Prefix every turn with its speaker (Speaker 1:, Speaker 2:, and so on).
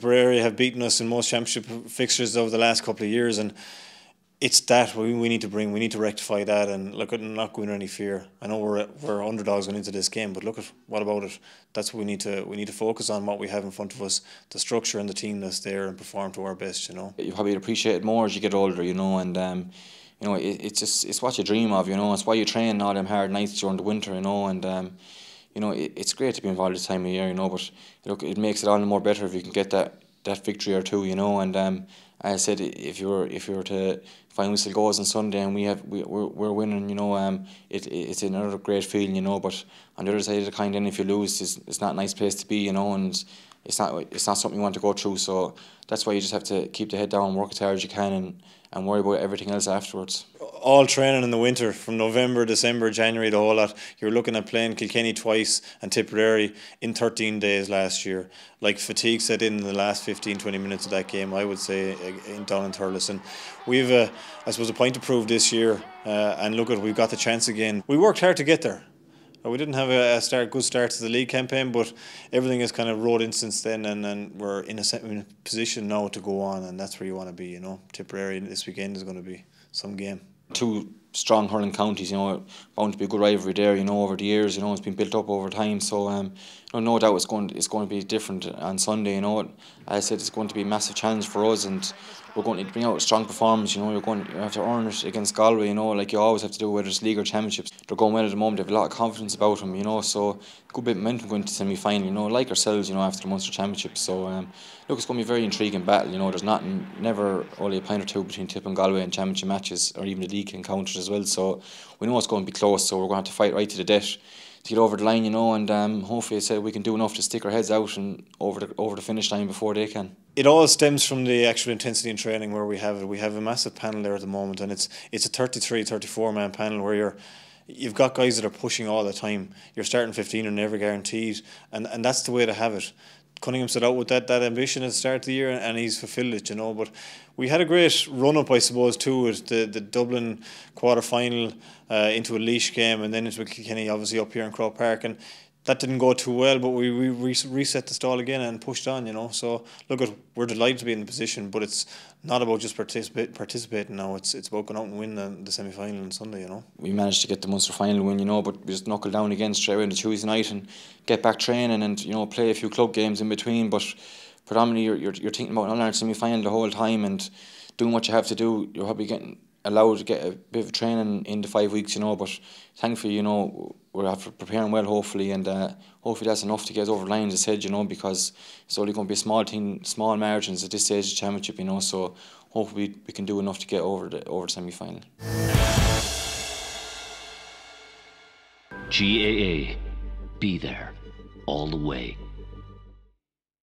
Speaker 1: Tipperary have beaten us in most championship fixtures over the last couple of years, and it's that we need to bring. We need to rectify that, and look at not going any fear. I know we're underdogs going into this game, but look at what about it? That's what we need to focus on. What we have in front of us, the structure and the team that's there, and perform to our best. You know,
Speaker 2: you probably appreciate it more as you get older. You know, and you know, it's what you dream of. You know, it's why you train all them hard nights during the winter. You know, and you know, it's great to be involved this time of year. You know, but look, it makes it all the more better if you can get that victory or two. You know, and as I said, if you were to final whistle goes on Sunday and we're winning, you know, it's another great feeling, you know. But on the other side of the coin, then if you lose, it's not a nice place to be, you know, and it's not something you want to go through. So that's why you just have to keep the head down, work as hard as you can, and worry about everything else afterwards.
Speaker 1: All training in the winter from November, December, January, the whole lot. You're looking at playing Kilkenny twice and Tipperary in 13 days last year. Like fatigue set in the last 15-20 minutes of that game, I would say, down in Thurles. And we've, I suppose, a point to prove this year. And look at, we've got the chance again. We worked hard to get there. We didn't have a good start to the league campaign, but everything has kind of rolled in since then, and we're in a position now to go on, and that's where you want to be, you know. Tipperary this weekend is going to be some game.
Speaker 2: Two strong hurling counties, you know, bound to be a good rivalry there, you know, over the years, you know, it's been built up over time, so no doubt it's going to be different on Sunday, you know. As I said, it's going to be a massive challenge for us, and we're going to bring out a strong performance, you know. You have to earn it against Galway, you know, like you always have to do, whether it's league or championships. They're going well at the moment, they have a lot of confidence about them, you know, so good bit of momentum going to semi-final, you know, like ourselves, you know, after the Munster Championship. So look, it's going to be a very intriguing battle, you know. There's never only a point or two between Tip and Galway in championship matches, or even the league encounters as well, so we know it's going to be close, so we're going to have to fight right to the death to get over the line, you know, and hopefully I said we can do enough to stick our heads out and over the finish line before they can.
Speaker 1: It all stems from the actual intensity in training where we have it. We have a massive panel there at the moment, and it's a 33-34 man panel where you've got guys that are pushing all the time. Your starting 15 are never guaranteed, and that's the way to have it. Cunningham set out with that ambition at the start of the year, and he's fulfilled it, you know. But we had a great run-up, I suppose, too, with the Dublin quarter-final into a Laois game, and then into Kilkenny, obviously, up here in Croke Park. And that didn't go too well, but we reset the stall again and pushed on, you know. So, look, we're delighted to be in the position, but it's not about just participating now. It's about going out and win the semi-final on Sunday, you know.
Speaker 2: We managed to get the Munster final win, you know, but we just knuckled down again straight away on the Tuesday night and get back training and, you know, play a few club games in between. But predominantly you're thinking about an All-Ireland semi-final the whole time and doing what you have to do. You're probably getting allowed to get a bit of training in the 5 weeks, you know, but thankfully, you know, we're after preparing well, hopefully, and hopefully that's enough to get us over the line, as I said, you know, because it's only going to be a small team, small margins at this stage of the championship, you know, so hopefully we can do enough to get over the semi-final.
Speaker 3: GAA, be there all the way.